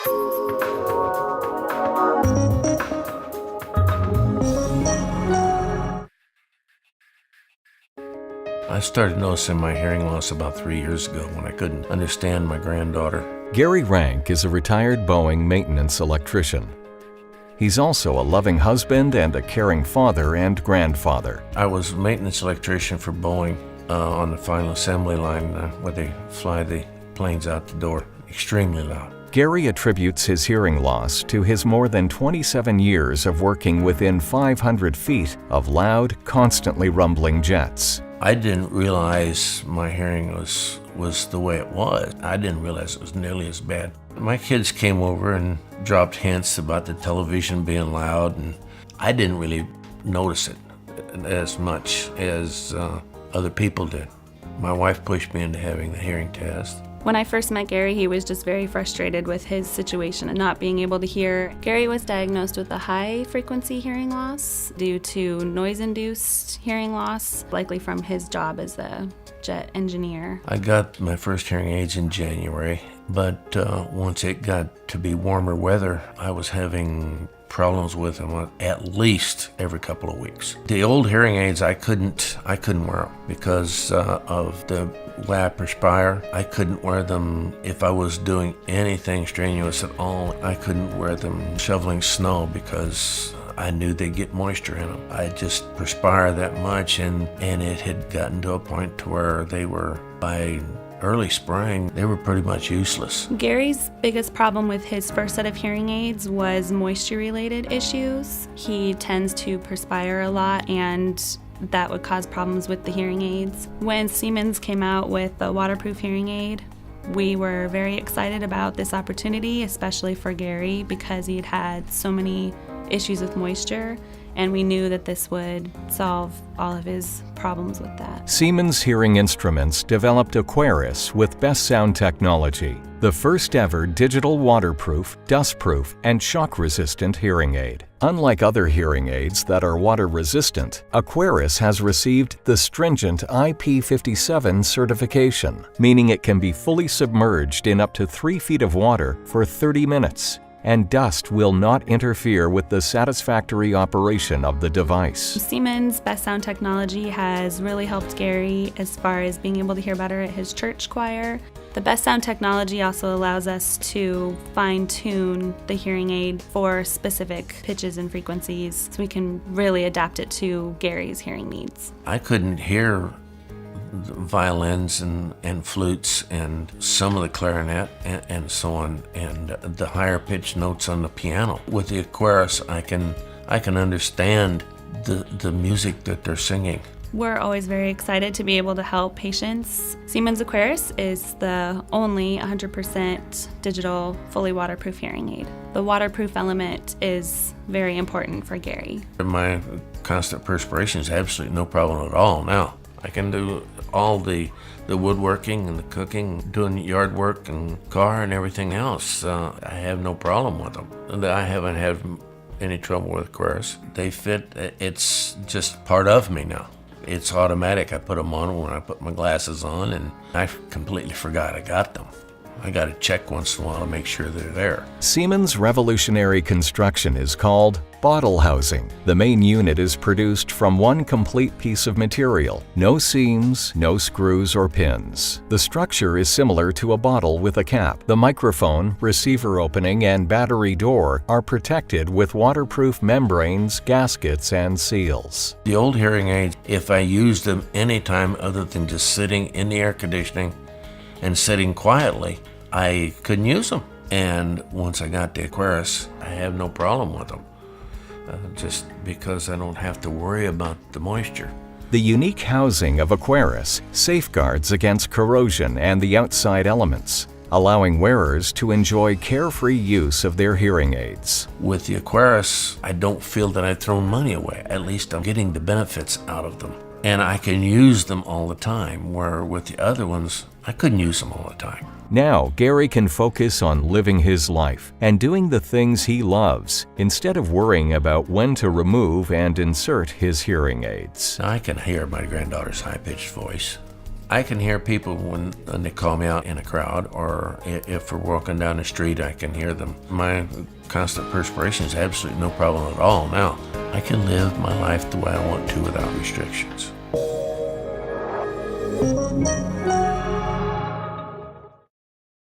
I started noticing my hearing loss about 3 years ago when I couldn't understand my granddaughter. Gary Ranck is a retired Boeing maintenance electrician. He's also a loving husband and a caring father and grandfather. I was a maintenance electrician for Boeing on the final assembly line where they fly the planes out the door. Extremely loud. Gary attributes his hearing loss to his more than 27 years of working within 500 feet of loud, constantly rumbling jets. I didn't realize my hearing was the way it was. I didn't realize it was nearly as bad. My kids came over and dropped hints about the television being loud, and I didn't really notice it as much as other people did. My wife pushed me into having the hearing test. When I first met Gary, he was just very frustrated with his situation and not being able to hear. Gary was diagnosed with a high-frequency hearing loss due to noise-induced hearing loss, likely from his job as a jet engineer. I got my first hearing aids in January, but once it got to be warmer weather, I was having problems with them at least every couple of weeks. The old hearing aids, I couldn't wear them because of the way I perspire. I couldn't wear them if I was doing anything strenuous at all. I couldn't wear them shoveling snow because I knew they'd get moisture in them. I just perspire that much, and it had gotten to a point to where they were, by early spring, they were pretty much useless. Gary's biggest problem with his first set of hearing aids was moisture-related issues. He tends to perspire a lot, and that would cause problems with the hearing aids. When Siemens came out with the waterproof hearing aid, we were very excited about this opportunity, especially for Gary, because he'd had so many issues with moisture, and we knew that this would solve all of his problems with that. Siemens Hearing Instruments developed Aquarius with best sound technology, the first ever digital waterproof, dustproof, and shock-resistant hearing aid. Unlike other hearing aids that are water-resistant, Aquarius has received the stringent IP57 certification, meaning it can be fully submerged in up to 3 feet of water for 30 minutes. And dust will not interfere with the satisfactory operation of the device. Siemens' best sound technology has really helped Gary as far as being able to hear better at his church choir. The best sound technology also allows us to fine-tune the hearing aid for specific pitches and frequencies, so we can really adapt it to Gary's hearing needs. I couldn't hear violins and flutes and some of the clarinet and so on, and the higher pitched notes on the piano. With the Aquarius, I can understand the music that they're singing. We're always very excited to be able to help patients. Siemens Aquarius is the only 100% digital, fully waterproof hearing aid. The waterproof element is very important for Gary. My constant perspiration is absolutely no problem at all now. I can do all the woodworking and the cooking, doing yard work and car and everything else. I have no problem with them. I haven't had any trouble with Aquarius. They fit. It's just part of me now. It's automatic. I put them on when I put my glasses on, and I completely forgot I got them. I got to check once in a while to make sure they're there. Siemens' revolutionary construction is called bottle housing. The main unit is produced from one complete piece of material. No seams, no screws or pins. The structure is similar to a bottle with a cap. The microphone, receiver opening, and battery door are protected with waterproof membranes, gaskets, and seals. The old hearing aids, if I used them anytime other than just sitting in the air conditioning and sitting quietly, I couldn't use them. And once I got the Aquarius, I have no problem with them. Just because I don't have to worry about the moisture. The unique housing of Aquarius safeguards against corrosion and the outside elements, allowing wearers to enjoy carefree use of their hearing aids. With the Aquarius, I don't feel that I've thrown money away. At least I'm getting the benefits out of them. And I can use them all the time, where with the other ones, I couldn't use them all the time. Now, Gary can focus on living his life and doing the things he loves, instead of worrying about when to remove and insert his hearing aids. I can hear my granddaughter's high-pitched voice. I can hear people when they call me out in a crowd, or if we're walking down the street, I can hear them. My constant perspiration is absolutely no problem at all now. I can live my life the way I want to without restrictions.